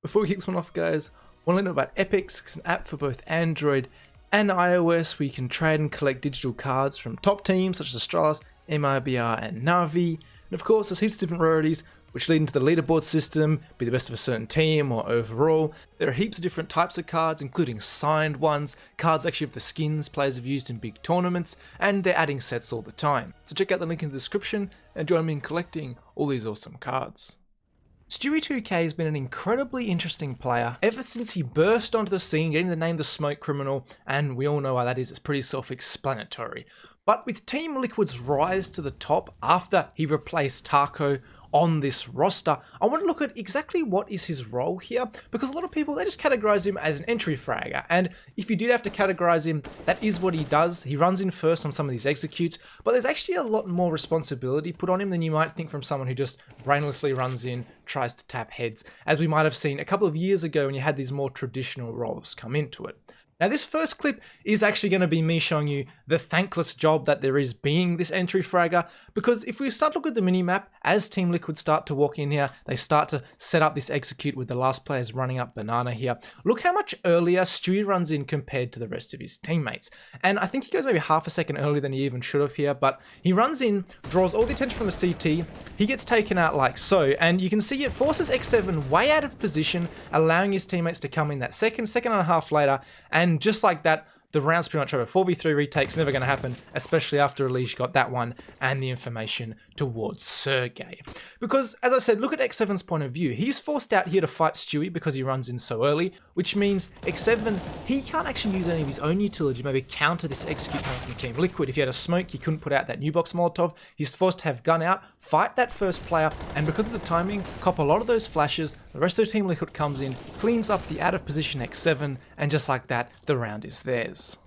Before we kick this one off, guys, I want to know about Epix. It's an app for both Android and iOS where you can trade and collect digital cards from top teams such as Astralis, MIBR and Na'Vi. And of course, there's heaps of different rarities which lead into the leaderboard system, be the best of a certain team or overall. There are heaps of different types of cards, including signed ones, cards actually of the skins players have used in big tournaments, and they're adding sets all the time. So check out the link in the description and join me in collecting all these awesome cards. Stewie2k has been an incredibly interesting player ever since he burst onto the scene, getting the name the Smoke Criminal, and we all know why that is, it's pretty self-explanatory. But with Team Liquid's rise to the top after he replaced Taco on this roster, I want to look at exactly what is his role here, because a lot of people, they just categorize him as an entry fragger, and if you did have to categorize him, that is what he does. He runs in first on some of these executes, but there's actually a lot more responsibility put on him than you might think from someone who just brainlessly runs in, tries to tap heads, as we might have seen a couple of years ago when you had these more traditional roles come into it. Now this first clip is actually going to be me showing you the thankless job that there is being this entry fragger, because if we start to look at the minimap, as Team Liquid start to walk in here, they start to set up this execute with the last players running up banana here. Look how much earlier Stewie runs in compared to the rest of his teammates. And I think he goes maybe half a second earlier than he even should have here, but he runs in, draws all the attention from the CT, he gets taken out like so, and you can see it forces X7 way out of position, allowing his teammates to come in that second and a half later, and just like that, the round's pretty much over. 4v3 retake's never going to happen, especially after Elish got that one and the information towards Sergey. Because, as I said, look at X7's point of view. He's forced out here to fight Stewie because he runs in so early, which means X7, he can't actually use any of his own utility to maybe counter this execute coming from Team Liquid. If he had a smoke, he couldn't put out that new box Molotov. He's forced to have gun out, fight that first player, and because of the timing, cop a lot of those flashes. The rest of Team Liquid comes in, cleans up the out of position X7, and just like that, the round is theirs.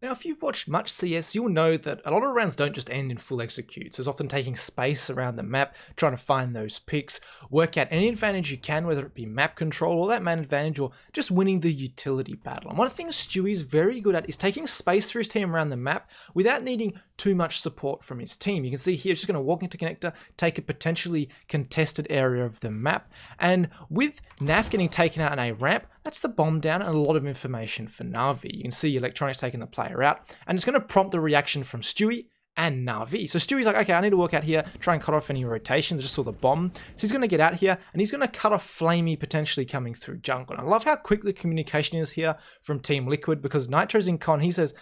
Now, if you've watched much CS, you'll know that a lot of rounds don't just end in full executes. There's often taking space around the map, trying to find those picks, work out any advantage you can, whether it be map control or that man advantage or just winning the utility battle. And one of the things Stewie's very good at is taking space for his team around the map without needing too much support from his team. You can see here, just going to walk into connector, take a potentially contested area of the map, and with Naf getting taken out in a ramp, that's the bomb down and a lot of information for Na'Vi. You can see electronics taking the player out, and it's going to prompt the reaction from Stewie and Na'Vi. So Stewie's like, okay, I need to work out here, try and cut off any rotations. I just saw the bomb. So he's going to get out here, and he's going to cut off Flamey potentially coming through jungle. And I love how quick the communication is here from Team Liquid, because Nitro's in con. He says,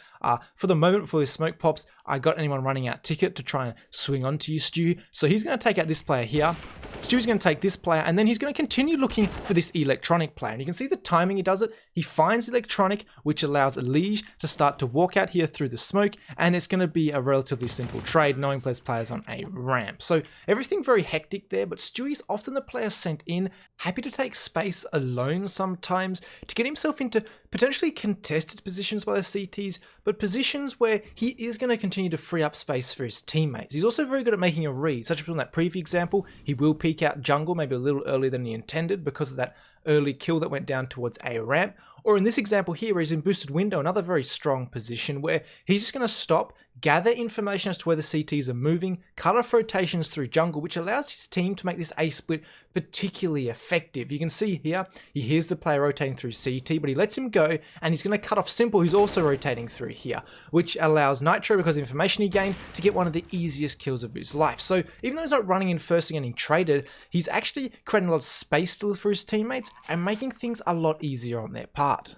for the moment before his smoke pops, I got anyone running out ticket to try and swing onto you, Stew. So he's going to take out this player here. Stewie's going to take this player, and then he's going to continue looking for this electronic player. And you can see the timing he does it. He finds electronic, which allows Elish to start to walk out here through the smoke, and it's going to be a relatively simple trade, knowing there's players on a ramp. So everything very hectic there, but Stewie's often the player sent in, happy to take space alone sometimes to get himself into potentially contested positions by the CTs, but positions where he is going to continue to free up space for his teammates. He's also very good at making a read, such as from that preview example, he will peek out jungle maybe a little earlier than he intended because of that early kill that went down towards a ramp. Or in this example here, where he's in boosted window, another very strong position where he's just going to stop, gather information as to where the CTs are moving, cut off rotations through jungle, which allows his team to make this A split particularly effective. You can see here, he hears the player rotating through CT, but he lets him go, and he's going to cut off Simple, who's also rotating through here, which allows Nitro, because of the information he gained, to get one of the easiest kills of his life. So even though he's not running in first and getting traded, he's actually creating a lot of space still for his teammates and making things a lot easier on their part.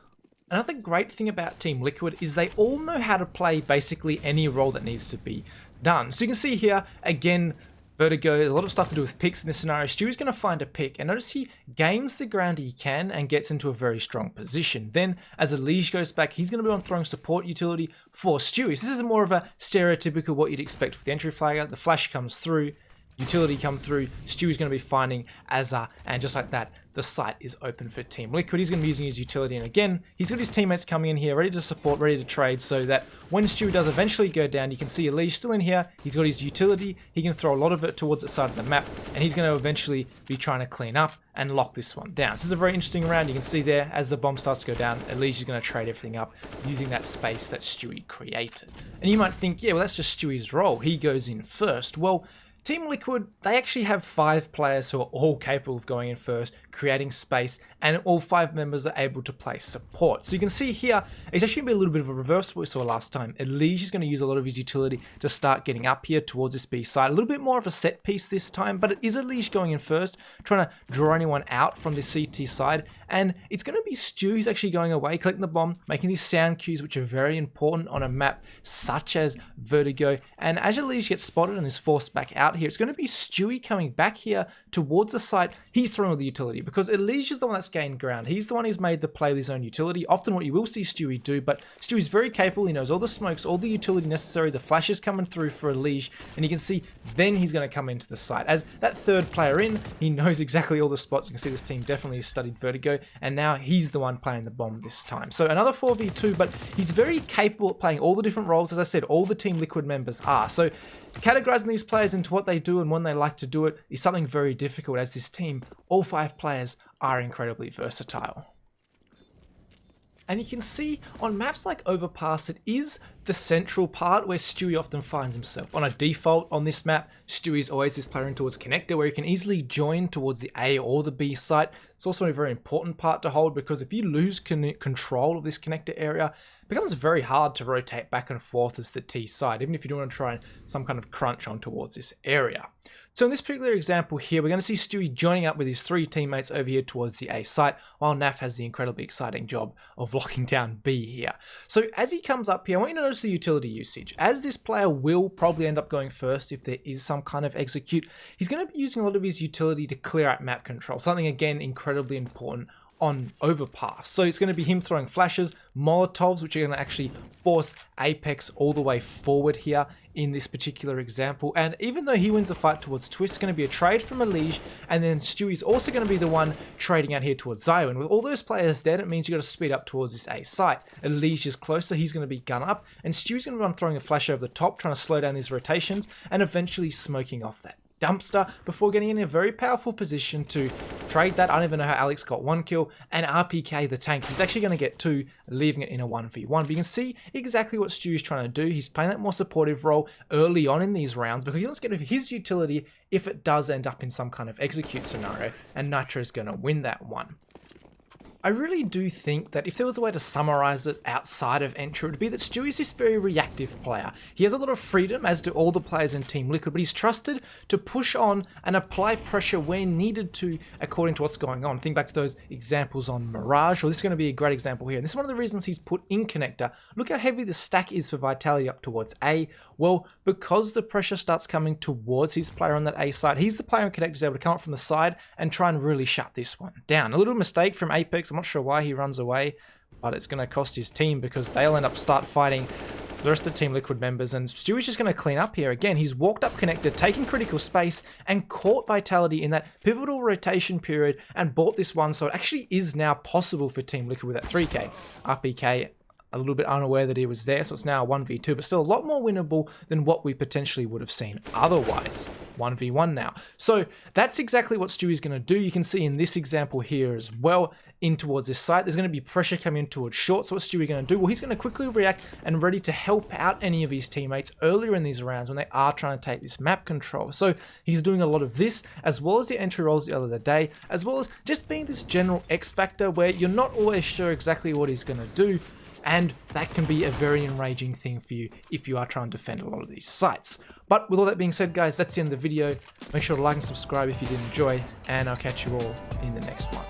Another great thing about Team Liquid is they all know how to play basically any role that needs to be done. So you can see here, again, Vertigo, a lot of stuff to do with picks in this scenario. Stewie's going to find a pick, and notice he gains the ground he can and gets into a very strong position. Then, as Elish goes back, he's going to be on throwing support utility for Stewie. So this is more of a stereotypical what you'd expect for the entry flagger. The flash comes through, utility come through, Stewie's going to be finding Azar, and just like that, the site is open for Team Liquid. He's going to be using his utility, and again, he's got his teammates coming in here, ready to support, ready to trade, so that when Stewie does eventually go down, you can see Elish still in here, he's got his utility, he can throw a lot of it towards the side of the map, and he's going to eventually be trying to clean up and lock this one down. So this is a very interesting round. You can see there, as the bomb starts to go down, Elish is going to trade everything up using that space that Stewie created. And you might think, yeah, well, that's just Stewie's role. He goes in first. Well, Team Liquid, they actually have 5 players who are all capable of going in first, creating space, and all 5 members are able to play support. So you can see here, it's actually going to be a little bit of a reverse to what we saw last time. Elige is going to use a lot of his utility to start getting up here towards this B side. A little bit more of a set piece this time, but it is Elige going in first, trying to draw anyone out from the CT side. And it's going to be Stu who's actually going away, collecting the bomb, making these sound cues, which are very important on a map such as Vertigo. And as Elige gets spotted and is forced back out here, it's going to be Stewie coming back here towards the site. He's throwing all the utility because Elige is the one that's gained ground. He's the one who's made the play with his own utility. Often what you will see Stewie do, but Stewie's very capable. He knows all the smokes, all the utility necessary. The flash is coming through for Elige, and you can see then he's going to come into the site. As that third player in, he knows exactly all the spots. You can see this team definitely has studied Vertigo, and now he's the one playing the bomb this time. So another 4v2, but he's very capable at playing all the different roles. As I said, all the Team Liquid members are. So categorizing these players into what they do and when they like to do it is something very difficult, as this team, all 5 players, are incredibly versatile. And you can see on maps like Overpass, it is the central part where Stewie often finds himself. On a default on this map, Stewie is always this player in towards connector where he can easily join towards the A or the B site. It's also a very important part to hold, because if you lose control of this connector area, it becomes very hard to rotate back and forth as the T side, even if you do want to try some kind of crunch on towards this area. So in this particular example here, we're going to see Stewie joining up with his 3 teammates over here towards the A site, while Naf has the incredibly exciting job of locking down B here. So as he comes up here, I want you to notice the utility usage. As this player will probably end up going first if there is some kind of execute, he's going to be using a lot of his utility to clear out map control, something again incredibly important on Overpass. So it's going to be him throwing flashes, Molotovs, which are going to actually force Apex all the way forward here in this particular example. And even though he wins the fight towards Twist, it's going to be a trade from Elige, and then Stewie's also going to be the one trading out here towards Zio. And with all those players dead, it means you got to speed up towards this A site. Elige is closer, he's going to be gun up, and Stewie's going to run throwing a flash over the top, trying to slow down these rotations, and eventually smoking off that dumpster before getting in a very powerful position to trade that. I don't even know how Alex got 1 kill, and RPK the tank. He's actually going to get 2, leaving it in a 1v1. But you can see exactly what Stewie's trying to do. He's playing that more supportive role early on in these rounds because he wants to get his utility if it does end up in some kind of execute scenario, and Nitro's going to win that one. I really do think that if there was a way to summarize it outside of Entry, it would be that Stewie's this very reactive player. He has a lot of freedom, as do all the players in Team Liquid, but he's trusted to push on and apply pressure where needed to, according to what's going on. Think back to those examples on Mirage, or this is going to be a great example here. And this is one of the reasons he's put in connector. Look how heavy the stack is for Vitality up towards A. Well, because the pressure starts coming towards his player on that A side, he's the player in connector who's able to come up from the side and try and really shut this one down. A little mistake from Apex. I'm not sure why he runs away, but it's going to cost his team because they'll end up start fighting the rest of the Team Liquid members, and Stewie's just going to clean up here. Again, he's walked up connector, taking critical space, and caught Vitality in that pivotal rotation period and bought this one, so it actually is now possible for Team Liquid with that 3k. RPK a little bit unaware that he was there, so it's now a 1v2, but still a lot more winnable than what we potentially would have seen otherwise. 1v1 now. So that's exactly what Stewie's going to do. You can see in this example here as well, in towards this site, there's going to be pressure coming in towards short. So what's Stewie going to do? Well, he's going to quickly react and ready to help out any of his teammates earlier in these rounds when they are trying to take this map control. So he's doing a lot of this, as well as the entry roles the other day, as well as just being this general X factor where you're not always sure exactly what he's going to do. And that can be a very enraging thing for you if you are trying to defend a lot of these sites. But with all that being said, guys, that's the end of the video. Make sure to like and subscribe if you did enjoy, and I'll catch you all in the next one.